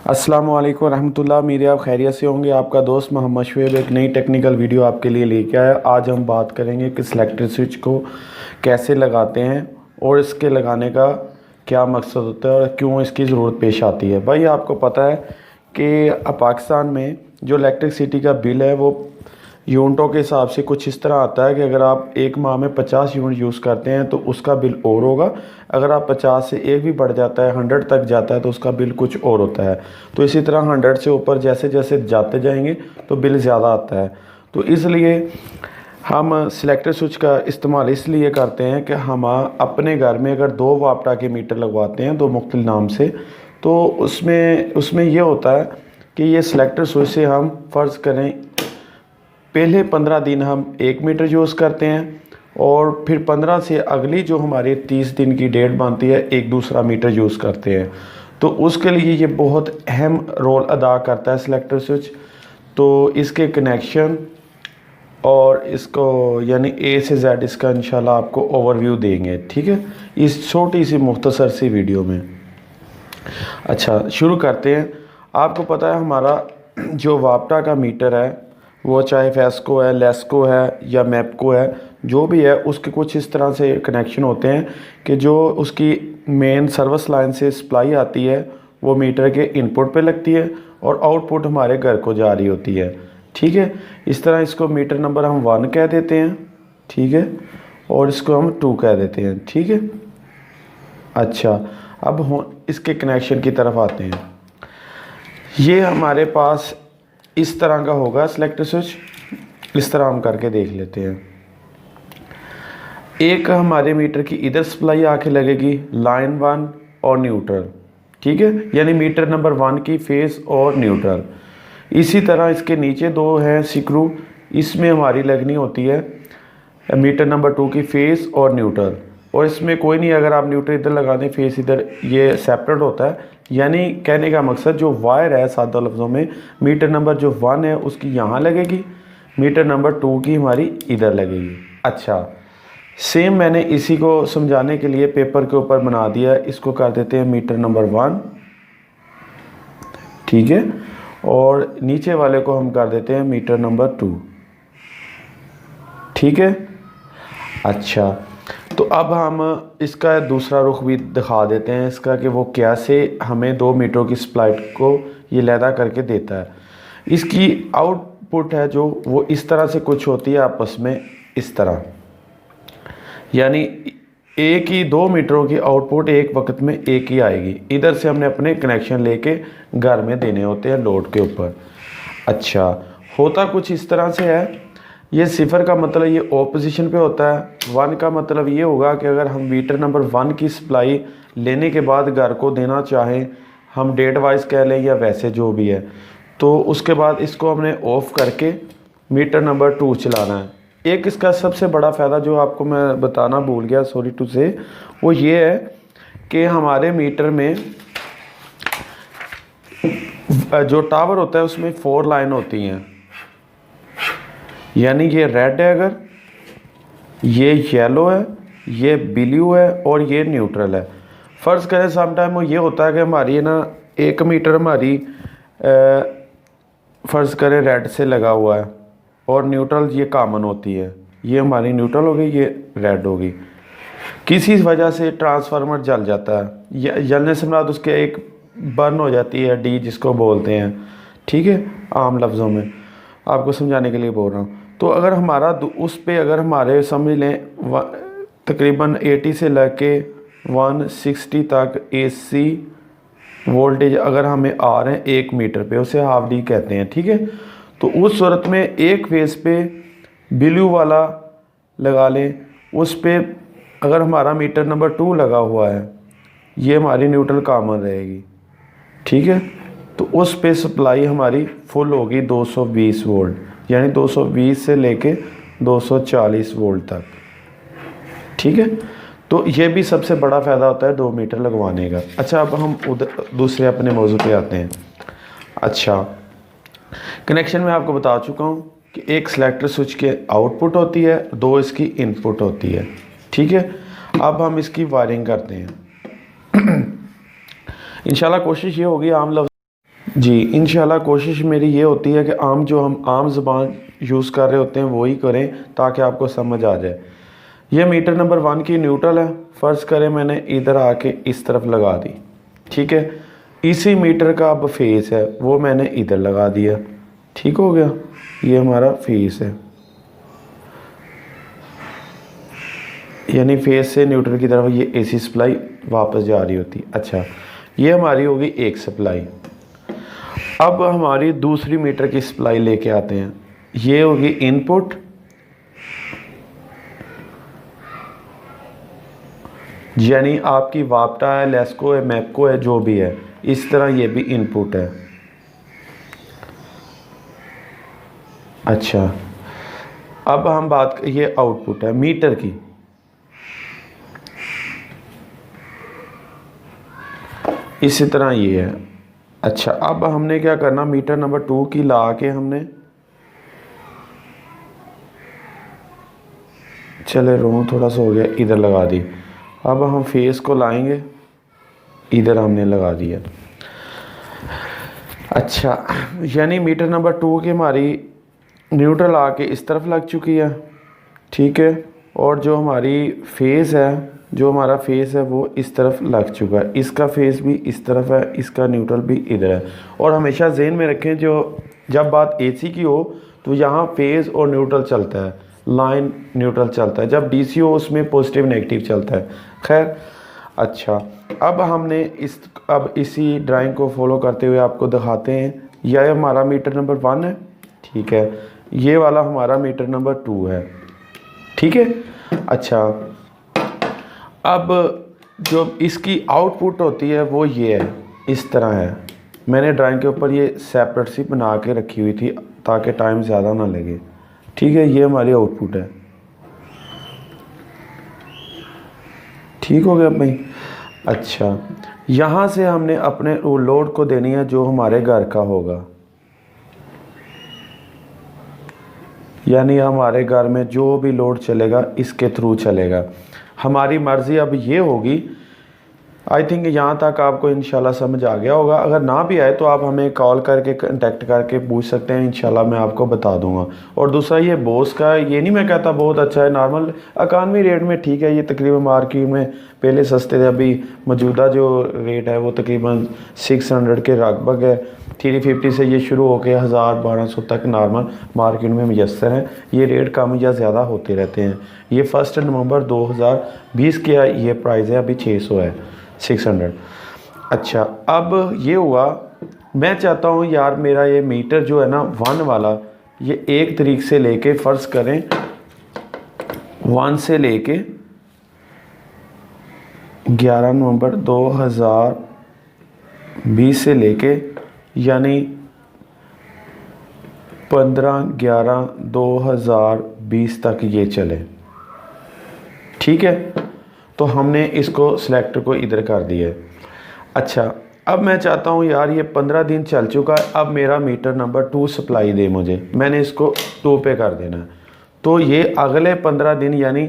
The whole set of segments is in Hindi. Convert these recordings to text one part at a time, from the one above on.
अस्सलाम वालेकुम रहमतुल्लाह। मेरे आप खैरियत से होंगे। आपका दोस्त मोहम्मद शुएब एक नई टेक्निकल वीडियो आपके लिए लेके आया। आज हम बात करेंगे कि सिलेक्टर स्विच को कैसे लगाते हैं और इसके लगाने का क्या मकसद होता है और क्यों इसकी ज़रूरत पेश आती है। भाई आपको पता है कि पाकिस्तान में जो इलेक्ट्रिसिटी का बिल है वो यूनिटों के हिसाब से कुछ इस तरह आता है कि अगर आप एक माह में 50 यूनिट यूज़ करते हैं तो उसका बिल और होगा। अगर आप 50 से एक भी बढ़ जाता है 100 तक जाता है तो उसका बिल कुछ और होता है। तो इसी तरह 100 से ऊपर जैसे जैसे जाते जाएंगे तो बिल ज़्यादा आता है। तो इसलिए हम सिलेक्टर स्विच का इस्तेमाल इसलिए करते हैं कि हम अपने घर में अगर 2 वापटा के मीटर लगवाते हैं 2 मुख्तलिफ नाम से, तो उसमें ये होता है कि ये सिलेक्टर स्विच से हम फ़र्ज़ करें पहले 15 दिन हम 1 मीटर यूज़ करते हैं और फिर 15 से अगली जो हमारी 30 दिन की डेट बनती है एक दूसरा मीटर यूज़ करते हैं। तो उसके लिए ये बहुत अहम रोल अदा करता है सिलेक्टर स्विच। तो इसके कनेक्शन और इसको यानी ए से जेड इसका इंशाल्लाह आपको ओवरव्यू देंगे, ठीक है, इस छोटी सी मुख्तसर सी वीडियो में। अच्छा, शुरू करते हैं। आपको पता है हमारा जो वापटा का मीटर है वो चाहे फेस्को है, लेस्को है या मैपको है, जो भी है उसके कुछ इस तरह से कनेक्शन होते हैं कि जो उसकी मेन सर्विस लाइन से सप्लाई आती है वो मीटर के इनपुट पे लगती है और आउटपुट हमारे घर को जा रही होती है, ठीक है। इस तरह इसको मीटर नंबर हम 1 कह देते हैं, ठीक है, और इसको हम 2 कह देते हैं, ठीक है। अच्छा, अब इसके कनेक्शन की तरफ आते हैं। ये हमारे पास इस तरह का होगा सिलेक्टर स्विच। इस तरह हम करके देख लेते हैं। एक हमारे मीटर की इधर सप्लाई आके लगेगी लाइन 1 और न्यूट्रल, ठीक है, यानी मीटर नंबर 1 की फेस और न्यूट्रल। इसी तरह इसके नीचे 2 हैं स्क्रू, इसमें हमारी लगनी होती है मीटर नंबर 2 की फेस और न्यूट्रल। और इसमें कोई नहीं, अगर आप न्यूट्रल इधर लगा दें फेस इधर, ये सेपरेट होता है। यानी कहने का मकसद जो वायर है सादा लफ्ज़ों में, मीटर नंबर जो 1 है उसकी यहाँ लगेगी, मीटर नंबर 2 की हमारी इधर लगेगी। अच्छा, सेम मैंने इसी को समझाने के लिए पेपर के ऊपर बना दिया। इसको कर देते हैं मीटर नंबर 1, ठीक है, और नीचे वाले को हम कर देते हैं मीटर नंबर 2, ठीक है। अच्छा, तो अब हम इसका दूसरा रुख भी दिखा देते हैं इसका कि वो कैसे हमें 2 मीटरों की सप्लाई को ये लैदा करके देता है। इसकी आउटपुट है जो वो इस तरह से कुछ होती है आपस में, इस तरह, यानी एक ही 2 मीटरों की आउटपुट एक वक्त में एक ही आएगी। इधर से हमने अपने कनेक्शन लेके घर में देने होते हैं लोड के ऊपर। अच्छा, होता कुछ इस तरह से है। ये 0 का मतलब ये ऑपोजिशन पे होता है। 1 का मतलब ये होगा कि अगर हम मीटर नंबर 1 की सप्लाई लेने के बाद घर को देना चाहें, हम डेट वाइज कह लें या वैसे जो भी है, तो उसके बाद इसको हमने ऑफ़ करके मीटर नंबर 2 चलाना है। एक इसका सबसे बड़ा फ़ायदा जो आपको मैं बताना भूल गया, सॉरी टू से, वो ये है कि हमारे मीटर में जो टावर होता है उसमें 4 लाइन होती हैं। यानी ये रेड है, अगर ये येलो है, ये ब्लू है और ये न्यूट्रल है। फ़र्ज़ करें समटाइम ये होता है कि हमारी ना 1 मीटर हमारी फ़र्ज़ करें रेड से लगा हुआ है और न्यूट्रल ये कॉमन होती है। ये हमारी न्यूट्रल हो गई, ये रेड होगी। किसी वजह से ट्रांसफार्मर जल जाता है, जलने से बाद उसके एक बर्न हो जाती है, डी जिसको बोलते हैं, ठीक है, आम लफ्ज़ों में आपको समझाने के लिए बोल रहा हूँ। तो अगर हमारा उस पे अगर हमारे समझ लें तकरीबन 80 से लेके 160 तक AC वोल्टेज अगर हमें आ रहे हैं 1 मीटर पे, उसे हाफ डी कहते हैं, ठीक है। तो उस सूरत में एक फेस पे ब्लू वाला लगा लें, उस पे अगर हमारा मीटर नंबर 2 लगा हुआ है, ये हमारी न्यूट्रल कॉमन रहेगी, ठीक है। तो उस पे सप्लाई हमारी फुल होगी 220 वोल्ट, यानी 220 से लेके 240 वोल्ट तक, ठीक है। तो ये भी सबसे बड़ा फ़ायदा होता है 2 मीटर लगवाने का। अच्छा, अब हम उधर दूसरे अपने मौजू पे आते हैं। अच्छा, कनेक्शन में आपको बता चुका हूँ कि एक सिलेक्टर स्विच के आउटपुट होती है, 2 इसकी इनपुट होती है, ठीक है। अब हम इसकी वायरिंग करते हैं। इंशाल्लाह कोशिश ये होगी आम लफ्ज़ जी इंशाल्लाह कोशिश मेरी ये होती है कि हम आम ज़बान यूज़ कर रहे होते हैं वही करें ताकि आपको समझ आ जाए। ये मीटर नंबर 1 की न्यूट्रल है। फ़र्ज़ करें मैंने इधर आके इस तरफ लगा दी, ठीक है। इसी मीटर का अब फेस है वो मैंने इधर लगा दिया, ठीक हो गया। ये हमारा फेस है, यानी फेस से न्यूट्रल की तरफ ये एसी सप्लाई वापस जा रही होती। अच्छा, ये हमारी होगी एक सप्लाई। अब हमारी दूसरी मीटर की सप्लाई लेके आते हैं। ये होगी इनपुट, यानी आपकी वाप्टा है, लेस्को है, मैपको है, जो भी है, इस तरह ये भी इनपुट है। अच्छा, अब हम ये आउटपुट है मीटर की। इसी तरह ये है। अच्छा, अब हमने क्या करना, मीटर नंबर 2 की ला के हमने, चले रोंग थोड़ा सा हो गया, इधर लगा दी। अब हम फेस को लाएंगे, इधर हमने लगा दिया। अच्छा, यानी मीटर नंबर 2 की हमारी न्यूट्रल आके इस तरफ लग चुकी है, ठीक है। और जो हमारी फेस है, जो हमारा फेस है वो इस तरफ लग चुका है। इसका फेस भी इस तरफ है, इसका न्यूट्रल भी इधर है। और हमेशा ज़हन में रखें, जो जब बात एसी की हो तो यहाँ फेस और न्यूट्रल चलता है, लाइन न्यूट्रल चलता है। जब डीसी हो उसमें पॉजिटिव नेगेटिव चलता है। खैर, अच्छा, अब हमने अब इसी ड्राइंग को फॉलो करते हुए आपको दिखाते हैं। यह हमारा मीटर नंबर 1 है, ठीक है। ये वाला हमारा मीटर नंबर 2 है, ठीक है। अच्छा, अब जो इसकी आउटपुट होती है वो ये है, इस तरह है। मैंने ड्राइंग के ऊपर ये सेपरेट सी बना के रखी हुई थी ताकि टाइम ज़्यादा ना लगे, ठीक है। ये हमारी आउटपुट है, ठीक हो गया भाई। अच्छा, यहाँ से हमने अपने वो लोड को देनी है जो हमारे घर का होगा, यानी हमारे घर में जो भी लोड चलेगा इसके थ्रू चलेगा। हमारी मर्ज़ी अब ये होगी, आई थिंक यहाँ तक आपको इंशाल्लाह समझ आ गया होगा। अगर ना भी आए तो आप हमें कॉल करके कांटेक्ट करके पूछ सकते हैं, इंशाल्लाह मैं आपको बता दूंगा। और दूसरा, ये बोस का, ये नहीं मैं कहता बहुत अच्छा है, नॉर्मल इकानमी रेट में ठीक है। ये तकरीबन मार्केट में पहले सस्ते थे, अभी मौजूदा जो रेट है वो तकरीबन 600 के लगभग है। 350 से ये शुरू होकर 1000-1200 तक नॉर्मल मार्केट में मुयसर हैं। ये रेट कम या ज़्यादा होते रहते हैं। ये 1 नवंबर 2020 का ये प्राइस है, अभी 600 है, 600। अच्छा, अब ये हुआ, मैं चाहता हूँ यार मेरा ये मीटर जो है ना 1 वाला, ये 1 तारीख से लेके, फ़र्ज़ करें 1 से लेके 11 नवंबर 2020 से लेके यानी 15/11/2020 तक ये चले, ठीक है। तो हमने इसको सिलेक्टर को इधर कर दिया है। अच्छा, अब मैं चाहता हूँ यार ये 15 दिन चल चुका है, अब मेरा मीटर नंबर 2 सप्लाई दे मुझे, मैंने इसको 2 पे कर देना है। तो ये अगले 15 दिन यानी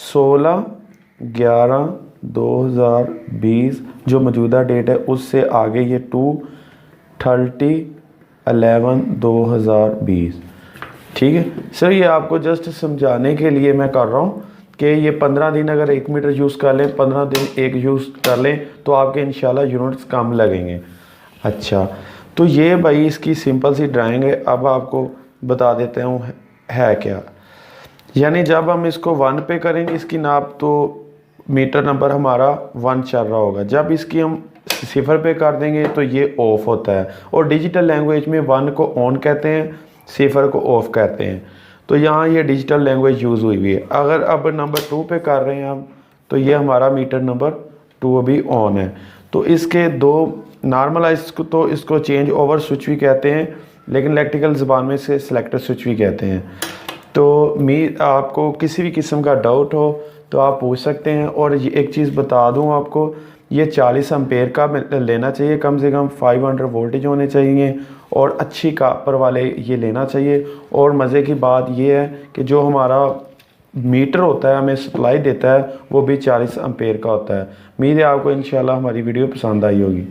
16/11/2020 जो मौजूदा डेट है उससे आगे ये 2/30/11/2020, ठीक है सर। ये आपको जस्ट समझाने के लिए मैं कर रहा हूँ कि ये 15 दिन अगर 1 मीटर यूज़ कर लें, 15 दिन एक यूज़ कर लें तो आपके इंशाल्लाह यूनिट्स कम लगेंगे। अच्छा, तो ये भाई इसकी सिंपल सी ड्राइंग है। अब आपको बता देते हूँ है क्या। यानी जब हम इसको 1 पे करेंगे इसकी नाप, तो मीटर नंबर हमारा 1 चल रहा होगा। जब इसकी हम 0 पे कर देंगे तो ये ऑफ होता है। और डिजिटल लैंग्वेज में 1 को ऑन कहते हैं, 0 को ऑफ कहते हैं। तो यहाँ ये डिजिटल लैंग्वेज यूज़ हुई हुई है। अगर अब नंबर 2 पे कर रहे हैं हम, तो ये हमारा मीटर नंबर 2 अभी ऑन है। तो इसके 2 नॉर्मलाइज को, तो इसको चेंज ओवर स्विच भी कहते हैं, लेकिन इलेक्ट्रिकल ज़बान में से सिलेक्टर स्विच भी कहते हैं। तो आपको किसी भी किस्म का डाउट हो तो आप पूछ सकते हैं। और ये एक चीज़ बता दूं आपको, ये 40 एम्पेयर का लेना चाहिए, कम से कम 500 वोल्टेज होने चाहिए और अच्छी कापर वाले ये लेना चाहिए। और मज़े की बात ये है कि जो हमारा मीटर होता है हमें सप्लाई देता है वो भी 40 एम्पेयर का होता है। उम्मीद है आपको इंशाल्लाह हमारी वीडियो पसंद आई होगी।